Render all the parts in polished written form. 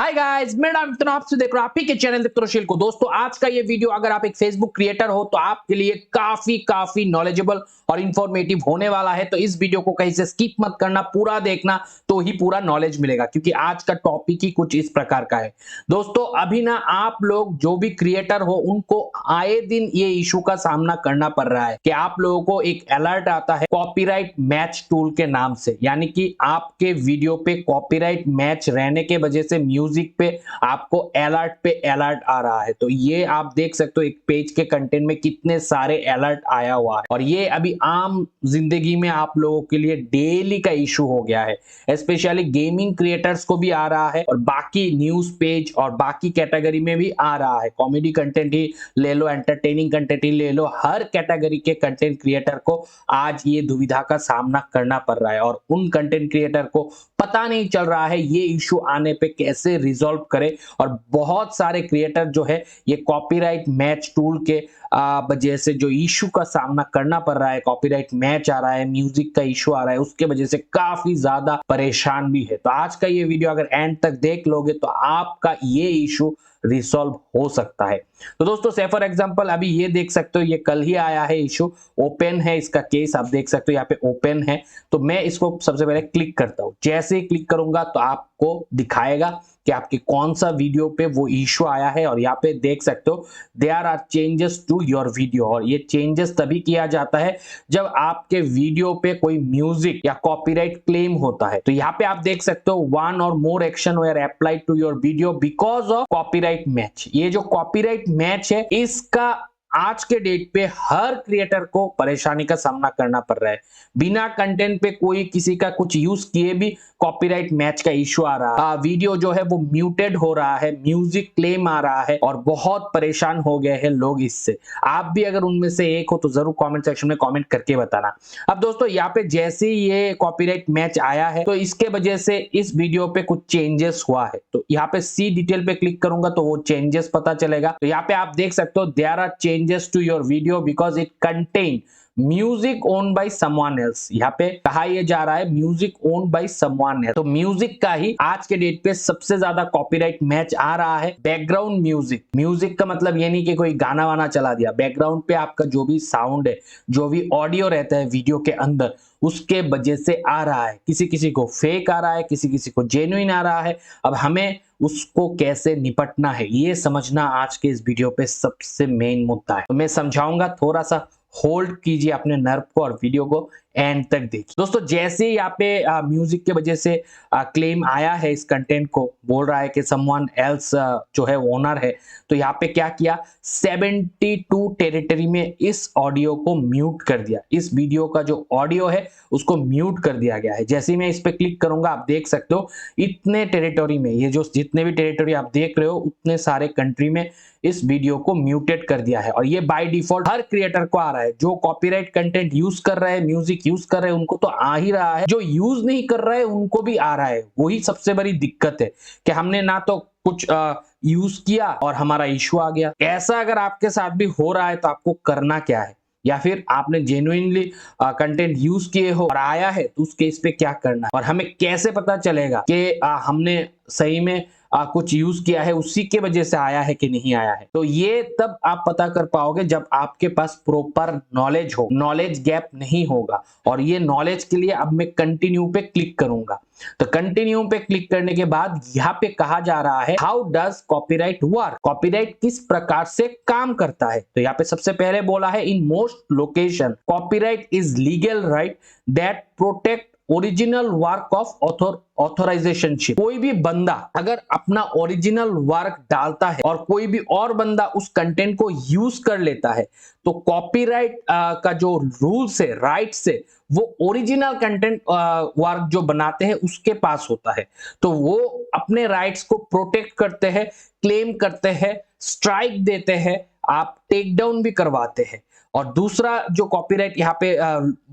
Hi guys, मेरा नाम इतना आपसे देख रहे हो आप ही के चैनल दीप्तोशील को। दोस्तों आज का ये वीडियो अगर आप एक फेसबुक क्रिएटर हो तो आपके लिए काफी नॉलेजेबल और इंफॉर्मेटिव होने वाला है। तो इस वीडियो को कहीं से स्किप मत करना, पूरा देखना तो ही पूरा नॉलेज मिलेगा, क्योंकि आज का टॉपिक ही कुछ इस प्रकार का है। दोस्तों अभी ना आप लोग जो भी क्रिएटर हो उनको आए दिन ये इशू का सामना करना पड़ रहा है कि आप लोगों को एक अलर्ट आता है कॉपीराइट मैच टूल के नाम से, यानी कि आपके वीडियो पे कॉपीराइट मैच रहने के वजह से म्यूजिक पे आपको अलर्ट आ रहा है। तो ये आप देख सकते हो एक पेज के कंटेंट में कितने सारे अलर्ट आया हुआ है, और ये अभी आम जिंदगी में आप लोगों के लिए डेली का इशू हो गया है। स्पेशली गेमिंग क्रिएटर्स को भी आ रहा है और बाकी न्यूज पेज और बाकी कैटेगरी में भी आ रहा है। कॉमेडी कंटेंट ही ले लो, एंटरटेनिंग कंटेंट ही ले लो, हर कैटेगरी के कंटेंट क्रिएटर को आज ये दुविधा का सामना करना पड़ रहा है। और उन कंटेंट क्रिएटर को पता नहीं चल रहा है ये इशू आने पे कैसे रिजॉल्व करे। और बहुत सारे क्रिएटर जो है ये कॉपीराइट मैच टूल के वजह से जो इशू का सामना करना पड़ रहा है, कॉपीराइट मैच आ रहा है, म्यूजिक का इशू आ रहा है, उसके वजह से काफी ज्यादा परेशान भी है। तो आज का ये वीडियो अगर एंड तक देख लोगे तो आपका ये इशू रिसॉल्व हो सकता है। तो दोस्तों से फॉर एग्जांपल अभी ये देख सकते हो, ये कल ही आया है इशू, ओपन है इसका केस, आप देख सकते हो यहाँ पे ओपन है। तो मैं इसको सबसे पहले क्लिक करता हूं। जैसे ही क्लिक करूंगा तो आपको दिखाएगा कि आपके कौन सा वीडियो पे वो इशू आया है, और यहाँ पे देख सकते हो there are changes to your video. और ये चेंजेस तभी किया जाता है जब आपके वीडियो पे कोई म्यूजिक या कॉपीराइट क्लेम होता है। तो यहाँ पे आप देख सकते हो वन और more action were applied to your video because of copyright match. ये जो कॉपीराइट मैच है इसका आज के डेट पे हर क्रिएटर को परेशानी का सामना करना पड़ रहा है। बिना कंटेंट पे कोई किसी का कुछ यूज किए भी कॉपीराइट मैच का इशू आ रहा है, वीडियो जो है वो म्यूटेड हो रहा है, म्यूजिक क्लेम आ रहा है, और बहुत परेशान हो गए हैं लोग इससे। आप भी अगर उनमें से एक हो तो जरूर कमेंट सेक्शन में कमेंट करके बताना। अब दोस्तों यहाँ पे जैसे ही ये कॉपीराइट मैच आया है तो इसके वजह से इस वीडियो पे कुछ चेंजेस हुआ है। तो यहाँ पे सी डिटेल पे क्लिक करूंगा तो वो चेंजेस पता चलेगा। तो यहाँ पे आप देख सकते हो there are changes to your video because it contain music own by someone else. यहाँ पे कहा यह जा रहा है music own by someone else. तो म्यूजिक का ही आज के डेट पे सबसे ज्यादा कॉपीराइट मैच आ रहा है। बैकग्राउंड म्यूजिक, म्यूजिक का मतलब ये नहीं कि कोई गाना वाना चला दिया, बैकग्राउंड पे आपका जो भी साउंड है, जो भी ऑडियो रहता है वीडियो के अंदर, उसके वजह से आ रहा है। किसी किसी को फेक आ रहा है, किसी किसी को जेन्युइन आ रहा है। अब हमें उसको कैसे निपटना है ये समझना आज के इस वीडियो पे सबसे मेन मुद्दा है। तो मैं समझाऊंगा, थोड़ा सा होल्ड कीजिए अपने नर्व को और वीडियो को एंड तक देखिए। दोस्तों जैसे यहाँ पे म्यूजिक के वजह से क्लेम आया है, इस कंटेंट को बोल रहा है कि समवन एल्स जो है ओनर है, तो यहाँ पे क्या किया, 72 टेरिटरी में इस ऑडियो को म्यूट कर दिया। इस वीडियो का जो ऑडियो है उसको म्यूट कर दिया गया है। जैसे ही मैं इस पे क्लिक करूंगा आप देख सकते हो इतने टेरिटरी में, ये जो जितने भी टेरिटरी आप देख रहे हो उतने सारे कंट्री में इस वीडियो को म्यूटेड कर दिया है। और ये बाय डिफॉल्ट हर क्रिएटर को आ रहा है। जो कॉपीराइट कंटेंट यूज कर रहे हैं, म्यूजिक यूज कर रहे हैं, उनको तो आ ही रहा है, जो यूज नहीं कर रहे हैं उनको भी आ रहा है। वही सबसे बड़ी दिक्कत है कि हमने ना तो कुछ यूज किया और हमारा इशू आ गया। ऐसा अगर आपके साथ भी हो रहा है तो आपको करना क्या है, या फिर आपने जेन्युइनली कंटेंट यूज किए हो और आया है तो उस केस पे क्या करना है, और हमें कैसे पता चलेगा कि हमने सही में कुछ यूज किया है, उसी के वजह से आया है कि नहीं आया है। तो ये तब आप पता कर पाओगे जब आपके पास प्रॉपर नॉलेज हो, नॉलेज गैप नहीं होगा। और ये नॉलेज के लिए अब मैं कंटिन्यू पे क्लिक करूंगा। तो कंटिन्यू पे क्लिक करने के बाद यहाँ पे कहा जा रहा है how does copyright work, copyright किस प्रकार से काम करता है। तो यहाँ पे सबसे पहले बोला है in most location copyright is legal right that protect original work of authorisationship. कोई भी बंदा अगर अपना ओरिजिनल वर्क डालता है और कोई भी और बंदा उस कंटेंट को यूज कर लेता है तो कॉपीराइट का जो रूल्स है, राइट्स है, वो ओरिजिनल कंटेंट वर्क जो बनाते हैं उसके पास होता है। तो वो अपने राइट्स को प्रोटेक्ट करते हैं, क्लेम करते हैं, स्ट्राइक देते हैं, आप टेक डाउन भी करवाते हैं। और दूसरा जो कॉपीराइट यहाँ पे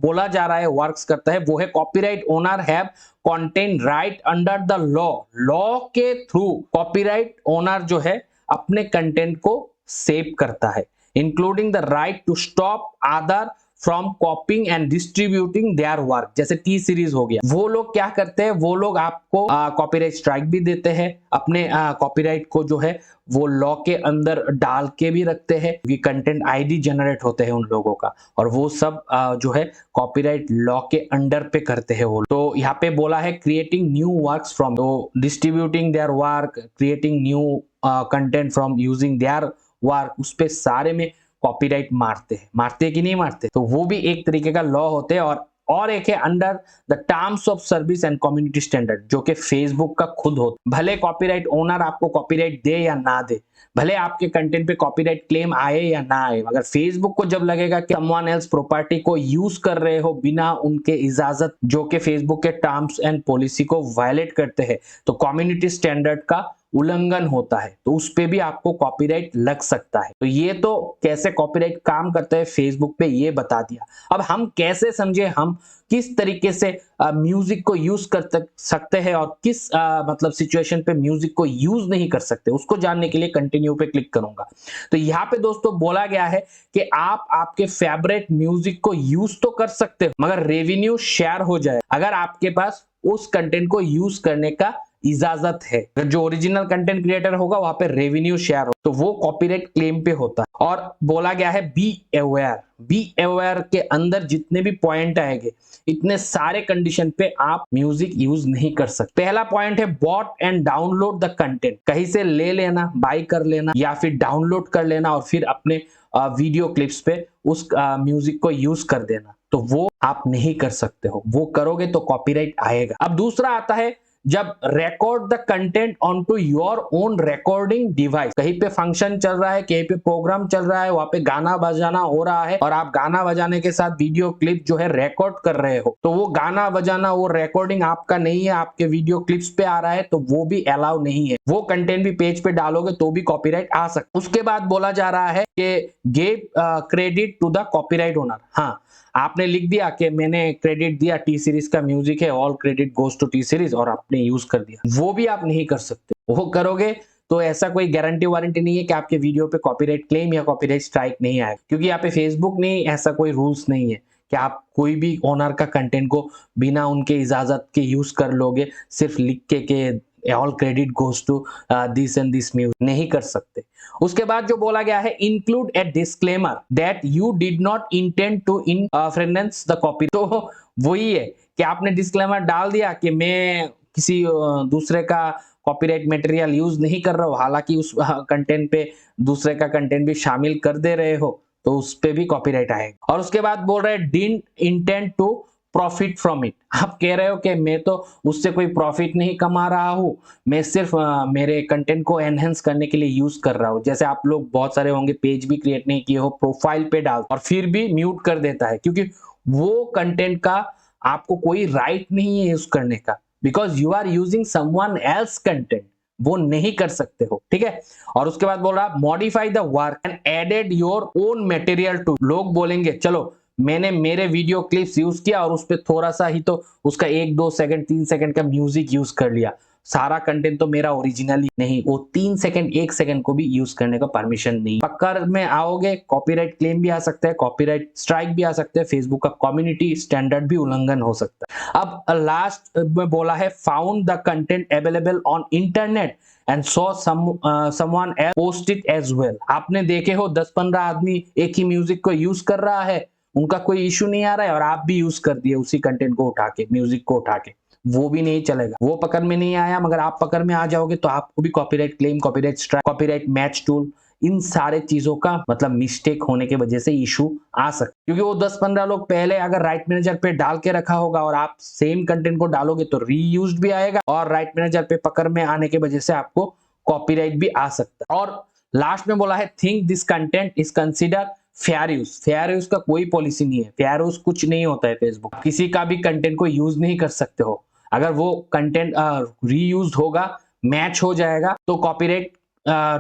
बोला जा रहा है वर्क्स करता है वो है copyright owner have content right under the law. Law के थ्रू कॉपीराइट ओनर जो है अपने कंटेंट को सेव करता है, including the right to stop other from copying and distributing their work. जैसे टी सीरीज हो गया, वो लोग क्या करते हैं, वो लोग आपको कॉपीराइट स्ट्राइक भी देते हैं, अपने कॉपीराइट को जो है वो लॉ के अंदर डाल के भी रखते हैं, क्योंकि कंटेंट आईडी जनरेट होते हैं उन लोगों का, और वो सब जो है कॉपीराइट लॉ के अंडर पे करते हैं वो। तो यहाँ पे बोला है क्रिएटिंग न्यू वर्क्स फ्रॉम, तो distributing their work, creating new content from using their work, उस पे सारे में कॉपीराइट मारते हैं कि नहीं मारते। तो वो भी एक तरीके का लॉ होते हैं। और एक है under the terms of service and community standard, जो कि फेसबुक का खुद होता। भले कॉपीराइट ओनर आपको कॉपीराइट दे या ना दे, भले आपके कंटेंट पे कॉपीराइट क्लेम आए या ना आए, मगर फेसबुक को जब लगेगा कि समवन एल्स प्रॉपर्टी को यूज कर रहे हो बिना उनके इजाजत, जो कि फेसबुक के टर्म्स एंड पॉलिसी को वायलेट करते हैं, तो कम्युनिटी स्टैंडर्ड का उल्लंघन होता है, तो उस पे भी आपको कॉपीराइट लग सकता है। तो ये तो कैसे कॉपीराइट काम करता है फेसबुक पे, ये बता दिया। अब हम कैसे समझे, हम किस तरीके से म्यूजिक को यूज कर सकते हैं और किस मतलब सिचुएशन पे म्यूजिक को यूज नहीं कर सकते, उसको जानने के लिए कंटिन्यू पे क्लिक करूंगा। तो यहाँ पे दोस्तों बोला गया है कि आप आपके फेवरेट म्यूजिक को यूज तो कर सकते हो, मगर रेवेन्यू शेयर हो जाए अगर आपके पास उस कंटेंट को यूज करने का इजाजत है। अगर जो ओरिजिनल कंटेंट क्रिएटर होगा वहां पे रेवेन्यू शेयर हो, तो वो कॉपीराइट क्लेम पे होता है। और बोला गया है बी अवेयर के अंदर जितने भी पॉइंट आएंगे, इतने सारे कंडीशन पे आप म्यूजिक यूज नहीं कर सकते। पहला पॉइंट है bought and download the content, कहीं से ले लेना, बाई कर लेना या फिर डाउनलोड कर लेना और फिर अपने वीडियो क्लिप्स पे उस म्यूजिक को यूज कर देना, तो वो आप नहीं कर सकते हो। वो करोगे तो कॉपीराइट आएगा। अब दूसरा आता है जब record the content on to your own recording device, कहीं पे फंक्शन चल रहा है, कहीं पे प्रोग्राम चल रहा है, वहां पे गाना बजाना हो रहा है और आप गाना बजाने के साथ वीडियो क्लिप जो है रिकॉर्ड कर रहे हो, तो वो गाना बजाना, वो रिकॉर्डिंग आपका नहीं है, आपके वीडियो क्लिप्स पे आ रहा है, तो वो भी अलाउ नहीं है। वो कंटेंट भी पेज पे डालोगे तो भी कॉपीराइट आ सकता। उसके बाद बोला जा रहा है कि give credit to the copyright owner. हाँ, आपने लिख दिया कि मैंने क्रेडिट दिया, टी सीरीज का म्यूजिक है, all credit goes to T Series, और आपने यूज कर दिया, वो भी आप नहीं कर सकते। वो करोगे तो ऐसा कोई गारंटी वारंटी नहीं है कि आपके वीडियो पे कॉपीराइट क्लेम या कॉपीराइट स्ट्राइक नहीं आएगा, क्योंकि यहाँ पे फेसबुक नहीं, ऐसा कोई रूल्स नहीं है कि आप कोई भी ओनर का कंटेंट को बिना उनके इजाजत के यूज कर लोगे, सिर्फ लिख के all credit goes to this and this music, नहीं कर सकते। उसके बाद जो बोला गया है include a disclaimer that you did not intend to infringe the copy. तो वही है कि आपने डिस्क्लेमर डाल दिया कि मैं किसी दूसरे का कॉपीराइट मटेरियल यूज नहीं कर रहा हूं, हालांकि उस कंटेंट पे दूसरे का कंटेंट भी शामिल कर दे रहे हो, तो उस पे भी कॉपीराइट आएगा। और उसके बाद बोल रहे हैं didn't intend to profit from it. आप कह रहे हो कि मैं तो उससे कोई प्रॉफिट नहीं कमा रहा हूं, मैं सिर्फ मेरे कंटेंट को एनहेंस करने के लिए यूज कर रहा हूं। जैसे आप लोग बहुत सारे होंगे पेज भी क्रिएट नहीं किए हो, प्रोफाइल पे डाल और फिर भी म्यूट कर देता है, क्योंकि वो कंटेंट का आपको कोई राइट नहीं है यूज करने का, because you are using someone else content, वो नहीं कर सकते हो। ठीक है। और उसके बाद बोल रहा modify the work and added your own material to. लोग बोलेंगे चलो मैंने मेरे वीडियो क्लिप्स यूज किया और उस पर थोड़ा सा ही तो उसका 1-2 सेकंड 3 सेकंड का म्यूजिक यूज कर लिया, सारा कंटेंट तो मेरा ओरिजिनली नहीं, वो 3 सेकंड 1 सेकंड को भी यूज करने का परमिशन नहीं। पकड़ में आओगे, कॉपीराइट क्लेम भी आ सकता है, कॉपीराइट स्ट्राइक भी आ सकता है, फेसबुक का कम्युनिटी स्टैंडर्ड भी उल्लंघन हो सकता है। अब लास्ट में बोला है found the content available on internet and saw someone else post it as well. आपने देखे हो 10-15 आदमी एक ही म्यूजिक को यूज कर रहा है, उनका कोई इश्यू नहीं आ रहा है, और आप भी यूज कर दिए उसी कंटेंट को उठा के, म्यूजिक को उठा के, वो भी नहीं चलेगा। वो पकड़ में नहीं आया, मगर आप पकड़ में आ जाओगे तो आपको भी copyright claim, copyright strike, copyright match tool, इन सारे चीजों का मतलब मिस्टेक होने की वजह से इशू आ सकता है। क्योंकि वो 10-15 लोग पहले अगर राइट मैनेजर पे डाल के रखा होगा और आप सेम कंटेंट को डालोगे तो रीयूज्ड भी आएगा, और राइट मैनेजर पे पकड़ में आने की वजह से आपको कॉपीराइट भी आ सकता है। और लास्ट में बोला है think this content is consider fair use. Fair use का कोई पॉलिसी नहीं है, फेयर यूज कुछ नहीं होता है। फेसबुक किसी का भी कंटेंट को यूज नहीं कर सकते हो, अगर वो कंटेंट रीयूज होगा, मैच हो जाएगा, तो कॉपीराइट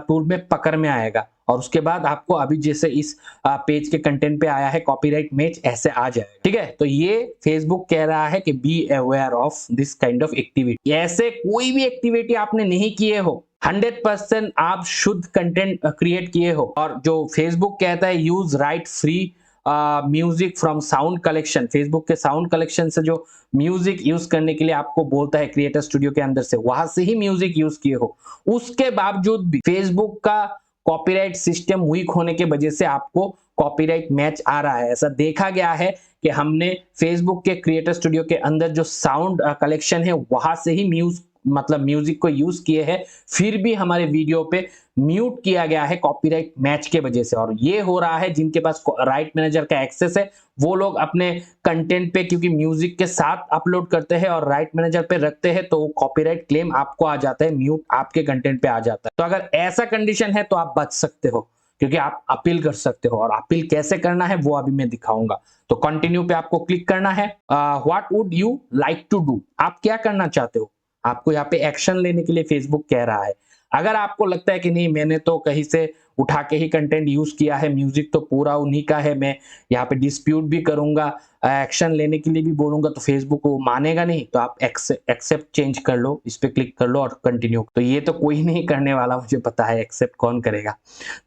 टूल में पकड़ में आएगा, और उसके बाद आपको अभी जैसे इस पेज के कंटेंट पे आया है कॉपीराइट मैच, ऐसे आ जाएगा। ठीक है। तो ये फेसबुक कह रहा है कि be aware of this kind of activity. ऐसे कोई भी एक्टिविटी आपने नहीं किए हो, 100% आप शुद्ध कंटेंट क्रिएट किए हो, और जो फेसबुक कहता है use right free music from sound collection, Facebook के साउंड कलेक्शन से जो म्यूजिक यूज करने के लिए आपको बोलता है क्रिएटर स्टूडियो के अंदर से, वहां से ही म्यूजिक यूज किए हो, उसके बावजूद भी फेसबुक का कॉपीराइट सिस्टम वीक होने की वजह से आपको कॉपीराइट मैच आ रहा है। ऐसा देखा गया है कि हमने फेसबुक के क्रिएटर स्टूडियो के अंदर जो साउंड कलेक्शन है वहां से ही म्यूजिक को यूज किए हैं, फिर भी हमारे वीडियो पे म्यूट किया गया है कॉपीराइट मैच के वजह से। और ये हो रहा है जिनके पास राइट मैनेजर का एक्सेस है वो लोग अपने कंटेंट पे, क्योंकि म्यूजिक के साथ अपलोड करते हैं और राइट मैनेजर पे रखते हैं, तो कॉपीराइट क्लेम आपको आ जाता है, म्यूट आपके कंटेंट पे आ जाता है। तो अगर ऐसा कंडीशन है तो आप बच सकते हो, क्योंकि आप अपील कर सकते हो। और अपील कैसे करना है वो अभी मैं दिखाऊंगा। तो कंटिन्यू पे आपको क्लिक करना है। What would you like to do, आप क्या करना चाहते हो, आपको यहाँ पे एक्शन लेने के लिए फेसबुक कह रहा है। अगर आपको लगता है कि नहीं मैंने तो कहीं से उठा के ही कंटेंट यूज किया है, म्यूजिक तो पूरा उन्हीं का है, मैं यहाँ पे डिस्प्यूट भी करूंगा, एक्शन लेने के लिए भी बोलूंगा, तो फेसबुक वो मानेगा नहीं, तो आप एक्सेप्ट चेंज कर लो, इस पे क्लिक कर लो और कंटिन्यू। तो ये तो कोई नहीं करने वाला, मुझे पता है, एक्सेप्ट कौन करेगा।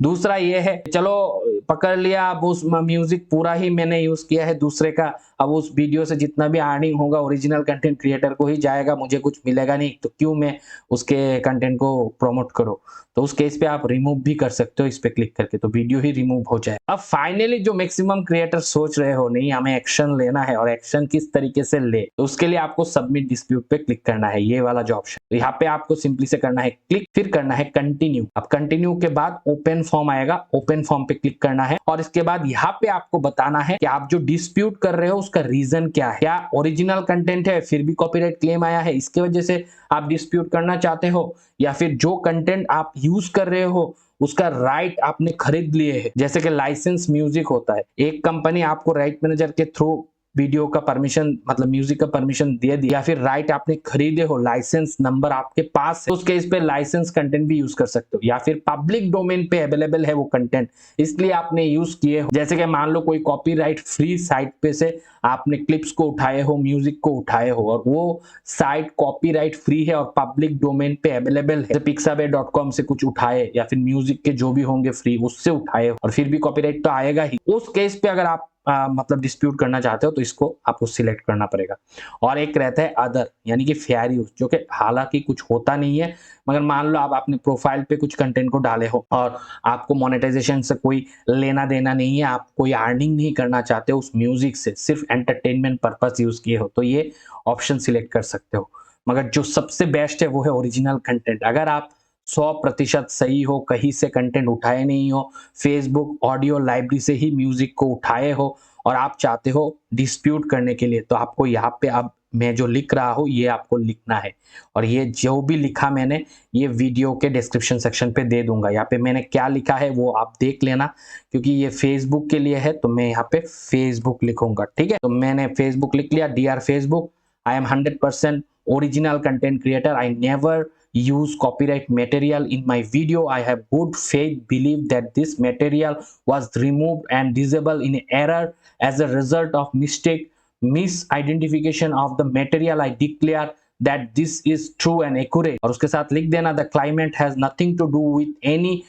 दूसरा ये है, चलो पकड़ लिया, अब उस म्यूजिक पूरा ही मैंने यूज किया है दूसरे का, अब उस वीडियो से जितना भी अर्निंग होगा ओरिजिनल कंटेंट क्रिएटर को ही जाएगा, मुझे कुछ मिलेगा नहीं, तो क्यों मैं उसके कंटेंट को प्रमोट करूं। तो उस केस पे आप रिमूव भी कर सकते हो इस पे क्लिक करके, तो वीडियो ही रिमूव हो जाए। अब फाइनली जो मैक्सिमम क्रिएटर सोच रहे हो, नहीं हमें एक्शन लेना है, और एक्शन किस तरीके से ले, तो उसके लिए आपको सबमिट डिस्प्यूट पे क्लिक करना है, ये वाला जो ऑप्शन। तो यहाँ पे आपको सिंपली से करना है क्लिक, फिर करना है कंटिन्यू। अब कंटिन्यू के बाद ओपन फॉर्म आएगा, ओपन फॉर्म पे क्लिक करना है, और इसके बाद यहाँ पे आपको बताना है कि आप जो डिस्प्यूट कर रहे हो उसका रीजन क्या है। क्या ओरिजिनल कंटेंट है फिर भी कॉपीराइट क्लेम आया है, इसके वजह से आप डिस्प्यूट करना चाहते हो, या फिर जो कंटेंट आप यूज कर रहे हो उसका राइट आपने खरीद लिए है। जैसे कि लाइसेंस म्यूजिक होता है, एक कंपनी आपको राइट मैनेजर के थ्रू वीडियो का परमिशन, मतलब म्यूजिक का परमिशन दे दिया, या फिर राइट आपने खरीदे हो, लाइसेंस नंबर आपके पास है, उसके इस पे लाइसेंस कंटेंट भी यूज कर सकते हो, या फिर पब्लिक डोमेन पे अवेलेबल है वो कंटेंट, इसलिए आपने यूज किए हो। जैसे कि मान लो कोई कॉपीराइट फ्री साइट पे से आपने क्लिप्स को उठाए हो, म्यूजिक को उठाए हो, और वो साइट कॉपीराइट फ्री है और पब्लिक डोमेन पे अवेलेबल है, pixabay.com से कुछ उठाए, या फिर म्यूजिक के जो भी होंगे फ्री उससे उठाए, और फिर भी कॉपीराइट तो आएगा ही। उस केस पे अगर आप मतलब डिस्प्यूट करना चाहते हो तो इसको आपको सिलेक्ट करना पड़ेगा। और एक रहता है अदर, यानी कि फेयर यूज, जो कि हालांकि कुछ होता नहीं है, मगर मान लो आप अपने प्रोफाइल पे कुछ कंटेंट को डाले हो और आपको मोनेटाइजेशन से कोई लेना देना नहीं है, आप कोई अर्निंग नहीं करना चाहते उस म्यूजिक से, सिर्फ एंटरटेनमेंट पर्पस यूज किए हो, तो ये ऑप्शन सिलेक्ट कर सकते हो। मगर जो सबसे बेस्ट है वो है ओरिजिनल कंटेंट। अगर आप 100% सही हो, कहीं से कंटेंट उठाए नहीं हो, फेसबुक ऑडियो लाइब्रेरी से ही म्यूजिक को उठाए हो, और आप चाहते हो डिस्प्यूट करने के लिए, तो आपको यहाँ पे अब मैं जो लिख रहा हूँ ये आपको लिखना है। और ये जो भी लिखा मैंने ये वीडियो के डिस्क्रिप्शन सेक्शन पे दे दूंगा। यहाँ पे मैंने क्या लिखा है वो आप देख लेना, क्योंकि ये फेसबुक के लिए है, तो मैं यहाँ पे फेसबुक लिखूंगा। ठीक है, तो मैंने फेसबुक लिख लिया। Dear Facebook, I am 100% original content creator. I never use copyright material in my video. I have good faith belief that this material was removed and disabled in error as a result of misidentification of the material. I declare that this is true and accurate। और उसके साथ लिख देना the climate has nothing to do with any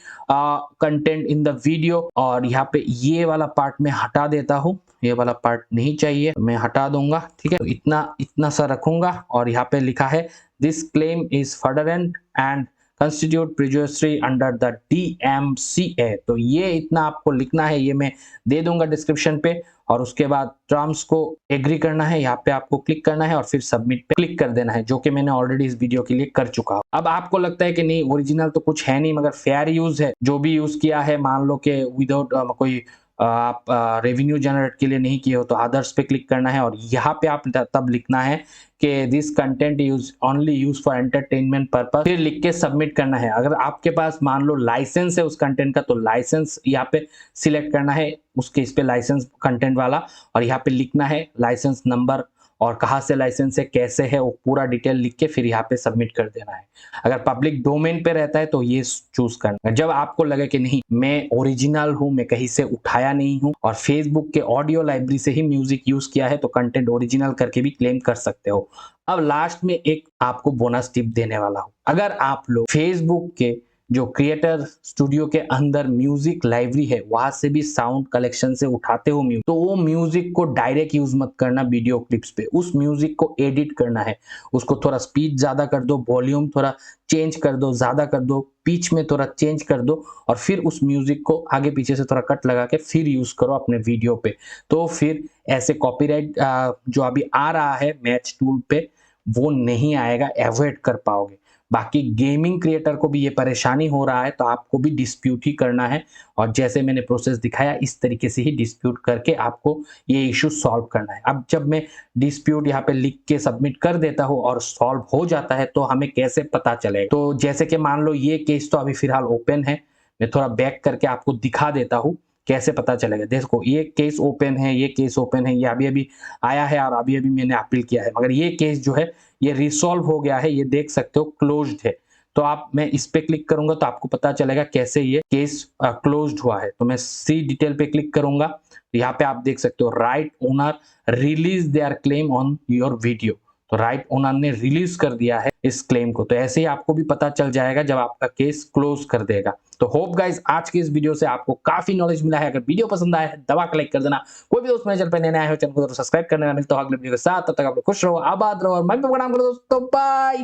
content in the video। और यहाँ पे ये वाला पार्ट मैं हटा देता हूँ, ये वाला पार्ट नहीं चाहिए, मैं हटा दूंगा। ठीक है, तो इतना सा रखूंगा। और यहाँ पे लिखा है this claim is fraudulent and constitute perjury under the DMCA। तो ये इतना आपको लिखना है, ये मैं दे दूंगा डिस्क्रिप्शन पे। और उसके बाद टर्म्स को एग्री करना है, यहाँ पे आपको क्लिक करना है और फिर सबमिट पे क्लिक कर देना है, जो कि मैंने ऑलरेडी इस वीडियो के लिए कर चुका हूँ। अब आपको लगता है कि नहीं ओरिजिनल तो कुछ है नहीं, मगर फेयर यूज है, जो भी यूज किया है, मान लो कि विदाउट कोई आप रेवेन्यू जनरेट के लिए नहीं किए हो, तो अदर्स पे क्लिक करना है। और यहाँ पे आप तब लिखना है कि this content use only use for entertainment purpose, फिर लिख के सबमिट करना है। अगर आपके पास मान लो लाइसेंस है उस कंटेंट का, तो लाइसेंस यहाँ पे सिलेक्ट करना है, उसके इस पे लाइसेंस कंटेंट वाला, और यहाँ पे लिखना है लाइसेंस नंबर और कहाँ से लाइसेंस है, कैसे है, वो पूरा डिटेल लिख के फिर यहाँ पे सबमिट कर देना है। अगर पब्लिक डोमेन पे रहता है तो ये चूज करना है। जब आपको लगे कि नहीं मैं ओरिजिनल हूं, मैं कहीं से उठाया नहीं हूं और फेसबुक के ऑडियो लाइब्रेरी से ही म्यूजिक यूज किया है, तो कंटेंट ओरिजिनल करके भी क्लेम कर सकते हो। अब लास्ट में एक आपको बोनस टिप देने वाला हूं। अगर आप लोग फेसबुक के जो क्रिएटर स्टूडियो के अंदर म्यूजिक लाइब्रेरी है वहां से भी साउंड कलेक्शन से उठाते हो म्यूजिक, तो वो म्यूजिक को डायरेक्ट यूज मत करना वीडियो क्लिप्स पे। उस म्यूजिक को एडिट करना है, उसको थोड़ा स्पीड ज्यादा कर दो, वॉल्यूम थोड़ा चेंज कर दो, ज्यादा कर दो, पिच में थोड़ा चेंज कर दो, और फिर उस म्यूजिक को आगे पीछे से थोड़ा कट लगा के फिर यूज करो अपने वीडियो पे। तो फिर ऐसे कॉपीराइट जो अभी आ रहा है मैच टूल पे वो नहीं आएगा, एवॉइड कर पाओगे। बाकी गेमिंग क्रिएटर को भी ये परेशानी हो रहा है तो आपको भी डिस्प्यूट ही करना है, और जैसे मैंने प्रोसेस दिखाया इस तरीके से ही डिस्प्यूट करके आपको ये इश्यू सॉल्व करना है। अब जब मैं डिस्प्यूट यहाँ पे लिख के सबमिट कर देता हूँ और सॉल्व हो जाता है तो हमें कैसे पता चलेगा? तो जैसे कि मान लो ये केस तो अभी फिलहाल ओपन है, मैं थोड़ा बैक करके आपको दिखा देता हूँ कैसे पता चलेगा। देखो ये केस ओपन है, ये केस ओपन है, ये अभी अभी आया है और अभी अभी मैंने अपील किया है, मगर ये केस जो है ये रिसॉल्व हो गया है, ये देख सकते हो क्लोज्ड है। तो आप मैं इस पे क्लिक करूंगा तो आपको पता चलेगा कैसे ये केस क्लोज्ड हुआ है। तो मैं सी डिटेल पे क्लिक करूंगा तो यहाँ पे आप देख सकते हो right owner release there claim on your video. तो राइट ओनर ने रिलीज कर दिया है इस क्लेम को। तो ऐसे ही आपको भी पता चल जाएगा जब आपका केस क्लोज कर देगा। तो होप गाइज आज की इस वीडियो से आपको काफी नॉलेज मिला है। अगर वीडियो पसंद आया है दबा के लाइक कर देना। कोई भी दोस्त मेरे चैनल पर नया आया हो चैनल को सब्सक्राइब करने मिलता हो अगले वीडियो के साथ। तब तक आप लोग खुश रहो, आबाद रहो और मैं भी प्रणाम करो दोस्तों। बाय।